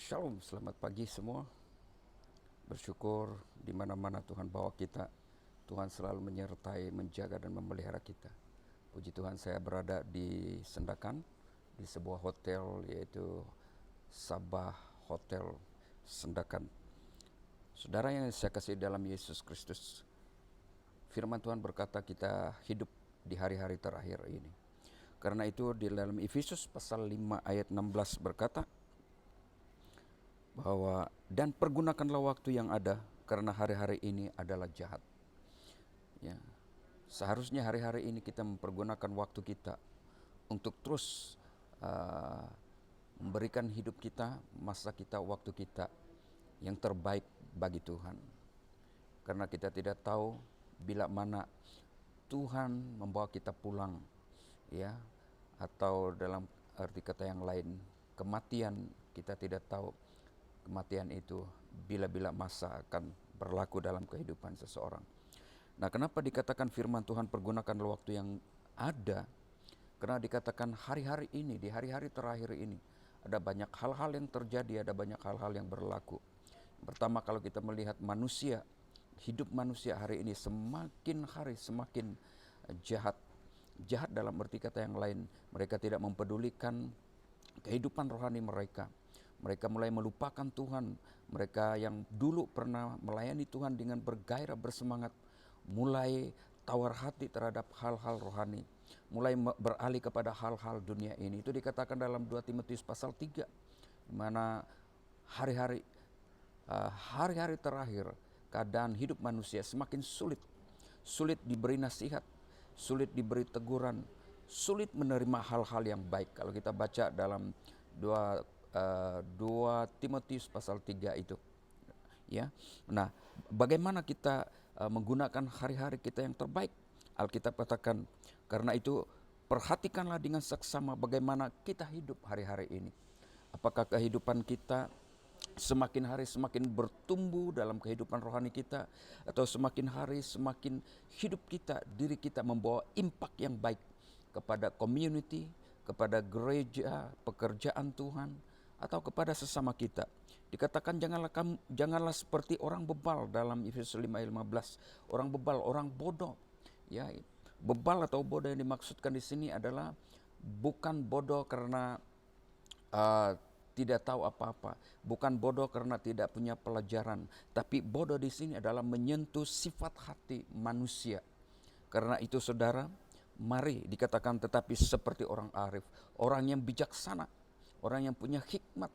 Shalom, selamat pagi semua. Bersyukur di mana-mana Tuhan bawa kita. Tuhan selalu menyertai, menjaga dan memelihara kita. Puji Tuhan, saya berada di Sendakan, di sebuah hotel yaitu Sabah Hotel Sendakan. Saudara yang saya kasih dalam Yesus Kristus, firman Tuhan berkata kita hidup di hari-hari terakhir ini. Karena itu di dalam Efesus pasal 5 ayat 16 berkata, bahwa dan pergunakanlah waktu yang ada karena hari-hari ini adalah jahat. Ya, seharusnya hari-hari ini kita mempergunakan waktu kita untuk terus memberikan hidup kita, masa kita, waktu kita yang terbaik bagi Tuhan. Karena kita tidak tahu bila mana Tuhan membawa kita pulang, ya, atau dalam arti kata yang lain, kematian kita tidak tahu. Kematian itu bila-bila masa akan berlaku dalam kehidupan seseorang. Nah, kenapa dikatakan firman Tuhan pergunakan waktu yang ada? Karena dikatakan hari-hari ini, di hari-hari terakhir ini, ada banyak hal-hal yang terjadi, ada banyak hal-hal yang berlaku. Pertama, kalau kita melihat manusia, hidup manusia hari ini semakin hari semakin jahat. Jahat dalam arti kata yang lain, mereka tidak mempedulikan kehidupan rohani mereka. Mereka mulai melupakan Tuhan. Mereka yang dulu pernah melayani Tuhan dengan bergairah, bersemangat, mulai tawar hati terhadap hal-hal rohani, mulai beralih kepada hal-hal dunia ini. Itu dikatakan dalam 2 Timotius pasal 3, di mana hari-hari terakhir keadaan hidup manusia semakin sulit. Sulit diberi nasihat, sulit diberi teguran, sulit menerima hal-hal yang baik. Kalau kita baca dalam 2 Timotius pasal 3 itu, ya. Nah, bagaimana kita menggunakan hari-hari kita yang terbaik? Alkitab katakan, karena itu perhatikanlah dengan seksama bagaimana kita hidup hari-hari ini. Apakah kehidupan kita semakin hari semakin bertumbuh dalam kehidupan rohani kita, atau semakin hari semakin hidup kita, diri kita membawa impact yang baik kepada community, kepada gereja, pekerjaan Tuhan, atau kepada sesama kita. Dikatakan janganlah seperti orang bebal dalam Efesus 5 ayat 15. Orang bebal, orang bodoh. Ya, bebal atau bodoh yang dimaksudkan di sini adalah bukan bodoh karena tidak tahu apa-apa, bukan bodoh karena tidak punya pelajaran, tapi bodoh di sini adalah menyentuh sifat hati manusia. Karena itu saudara, mari dikatakan tetapi seperti orang arif, orang yang bijaksana, orang yang punya hikmat.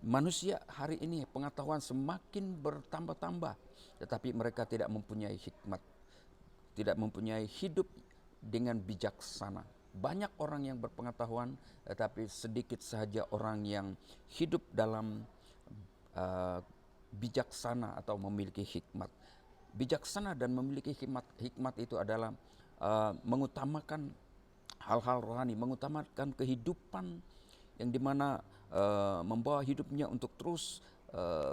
Manusia hari ini pengetahuan semakin bertambah-tambah, tetapi mereka tidak mempunyai hikmat, tidak mempunyai hidup dengan bijaksana. Banyak orang yang berpengetahuan, tetapi sedikit saja orang yang hidup dalam bijaksana atau memiliki hikmat. Bijaksana dan memiliki hikmat itu adalah mengutamakan hal-hal rohani, mengutamakan kehidupan yang dimana membawa hidupnya untuk terus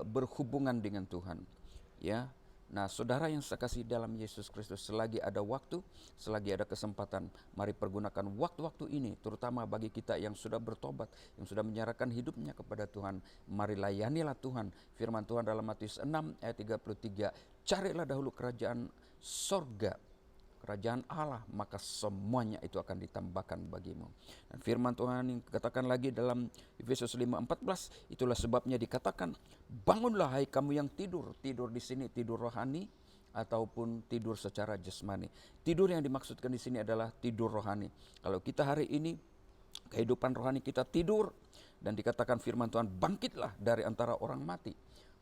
berhubungan dengan Tuhan. Ya, nah saudara yang saya kasih dalam Yesus Kristus, selagi ada waktu, selagi ada kesempatan, mari pergunakan waktu-waktu ini, terutama bagi kita yang sudah bertobat, yang sudah menyerahkan hidupnya kepada Tuhan. Mari layanilah Tuhan. Firman Tuhan dalam Matius 6 ayat 33, carilah dahulu kerajaan sorga, kerajaan Allah, maka semuanya itu akan ditambahkan bagimu. Dan firman Tuhan yang katakan lagi dalam Efesus 5:14, itulah sebabnya dikatakan, bangunlah hai kamu yang tidur. Tidur di sini tidur rohani ataupun tidur secara jasmani. Tidur yang dimaksudkan di sini adalah tidur rohani. Kalau kita hari ini kehidupan rohani kita tidur, dan dikatakan firman Tuhan, bangkitlah dari antara orang mati.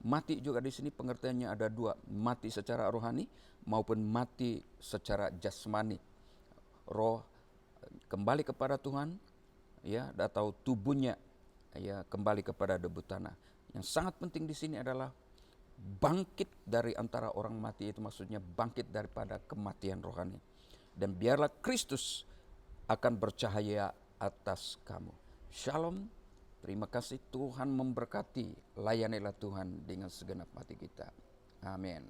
Mati juga di sini pengertiannya ada dua, mati secara rohani maupun mati secara jasmani. Roh kembali kepada Tuhan, ya, atau tubuhnya ya kembali kepada debu tanah. Yang sangat penting di sini adalah bangkit dari antara orang mati, itu maksudnya bangkit daripada kematian rohani. Dan biarlah Kristus akan bercahaya atas kamu. Shalom. Terima kasih, Tuhan memberkati. Layanilah Tuhan dengan segenap hati kita. Amin.